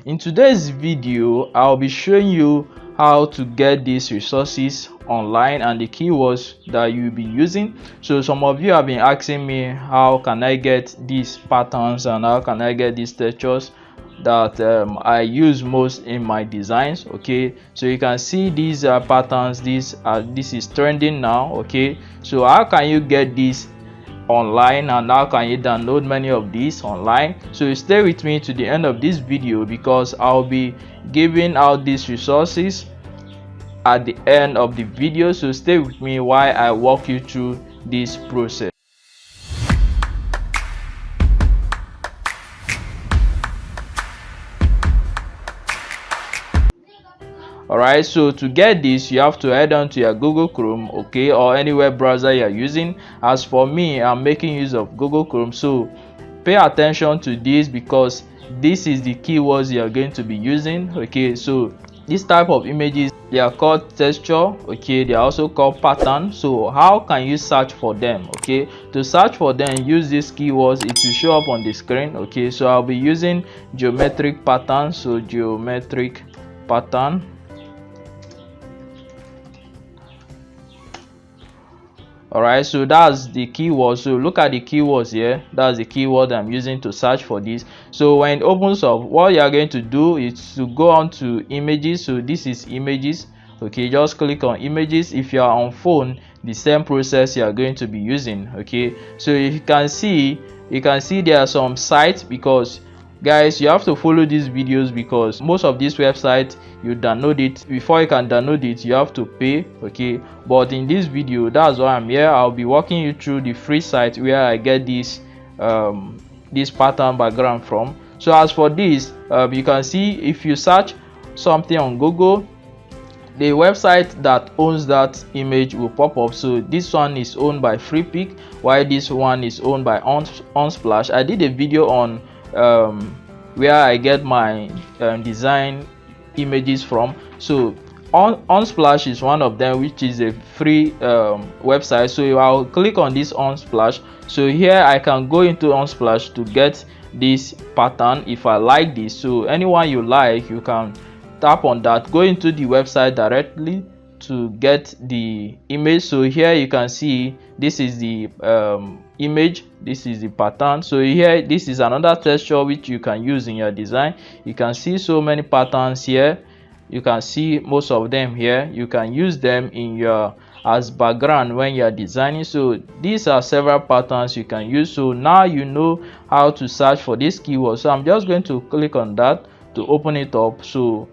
In today's video, I'll be showing you how to get these resources online and the keywords that you'll be using. So some of you have been asking me, how can I get these patterns and how can I get these textures that I use most in my designs. Okay, so you can see these patterns. This is trending now. Okay, so how can you get this online and how can you download many of these online? So you stay with me to the end of this video because I'll be giving out these resources at the end of the video. So stay with me while I walk you through this process. Alright, so to get this, you have to head on to your Google Chrome, okay, or any web browser you're using. As for me, I'm making use of Google Chrome, so pay attention to this because this is the keywords you're going to be using. Okay, so this type of images, they are called texture. Okay, they are also called pattern. So how can you search for them? Okay, to search for them, use these keywords. It will show up on the screen. Okay, so I'll be using geometric pattern. So geometric pattern. Alright, so that's the keyword. So look at the keywords here. That's the keyword I'm using to search for this. So when it opens up, what you are going to do is to go on to images. So this is images. Okay, just click on images. If you are on phone, the same process you are going to be using. Okay, so you can see there are some sites, because guys, you have to follow these videos because most of these websites, you download it. Before you can download it, you have to pay. Okay, but in this video, that's why I'm here. I'll be walking you through the free site where I get this pattern background from. So as for this, you can see if you search something on Google, the website that owns that image will pop up. So this one is owned by Freepik, while this one is owned by Unsplash. I did a video on where I get my design images from. So Unsplash is one of them, which is a free website. So I'll click on this Unsplash. So here I can go into Unsplash to get this pattern if I like this. So anyone you like, you can tap on that, go into the website directly to get the image. So here you can see this is the image, this is the pattern. So here, this is another texture which you can use in your design. You can see so many patterns here. You can see most of them here. You can use them in your as background when you are designing. So these are several patterns you can use. So now you know how to search for this keyword. So I'm just going to click on that to open it up. So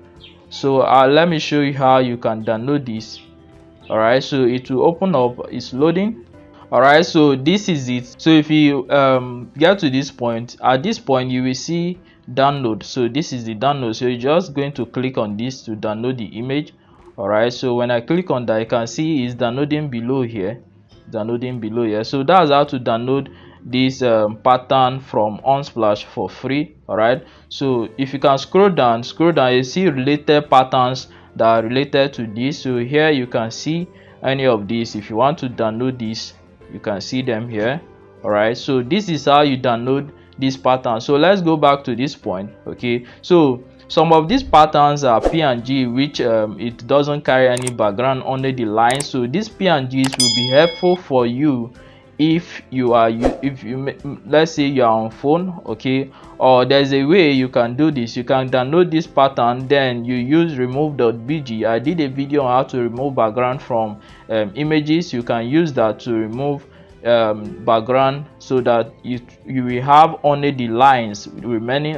let me show you how you can download this. Alright, so it will open up. It's loading. Alright, so this is it. So if you get to this point, at this point you will see download. So this is the download. So you're just going to click on this to download the image. Alright, so when I click on that, you can see it's downloading below here. So that's how to download this pattern from Unsplash for free. Alright, so if you can scroll down, you see related patterns that are related to this. So here you can see any of these. If you want to download this, you can see them here. Alright, so this is how you download this pattern. So let's go back to this point. Okay, so some of these patterns are PNG, which it doesn't carry any background under the line. So these PNGs will be helpful for you if you let's say you are on phone. Okay, or there's a way you can do this. You can download this pattern, then you use remove.bg. I did a video on how to remove background from images. You can use that to remove background so that you will have only the lines remaining,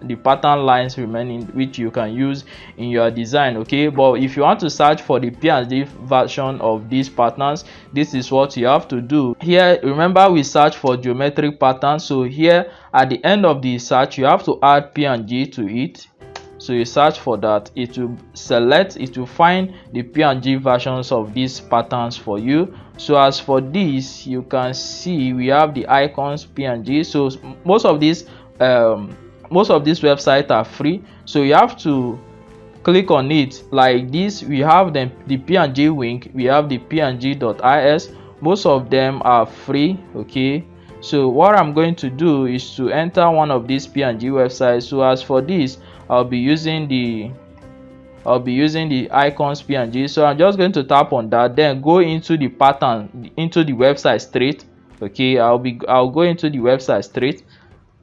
the pattern lines remaining, which you can use in your design. Okay, but if you want to search for the PNG version of these patterns, this is what you have to do. Here, remember, we search for geometric patterns. So here at the end of the search, you have to add PNG to it. So you search for that, it will find the PNG versions of these patterns for you. So as for this, you can see we have the icons PNG. So most of these websites are free, so you have to click on it like this. We have the PNG Wink, we have the PNG.is. Most of them are free. Okay, So what I'm going to do is to enter one of these PNG websites. So as for this, I'll be using the icons PNG. So I'm just going to tap on that, then go into the pattern, into the website straight. Okay, I'll go into the website straight.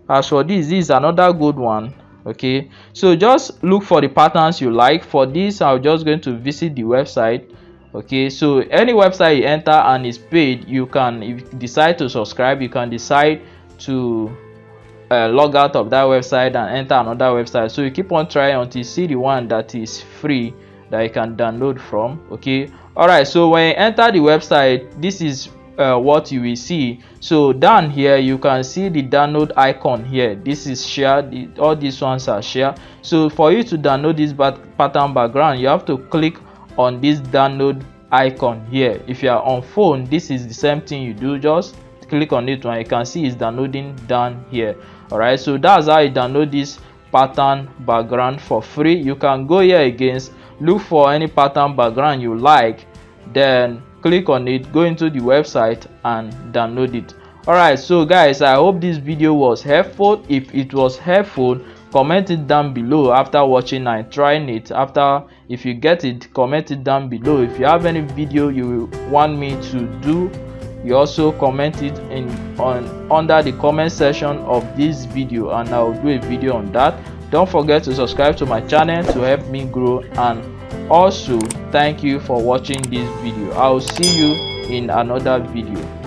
As for this is another good one. Okay, so just look for the patterns you like. For this, I'm just going to visit the website. Okay, so any website you enter and is paid, you can, if you decide to subscribe, you can decide to log out of that website and enter another website. So you keep on trying until you see the one that is free that you can download from. Okay, all right, so when you enter the website, this is what you will see. So down here you can see the download icon here. This is share. All these ones are share. So for you to download this pattern background, you have to click on this download icon here. If you are on phone, this is the same thing you do. Just click on it, and you can see it's downloading down here. All right, so that's how you download this pattern background for free. You can go here again, look for any pattern background you like, then click on it, go into the website and download it. All right, so guys, I hope this video was helpful. If it was helpful, comment it down below after watching and trying it. After, if you get it, comment it down below. If you have any video you want me to do, you also comment it under the comment section of this video, and I will do a video on that. Don't forget to subscribe to my channel to help me grow, and also thank you for watching this video. I will see you in another video.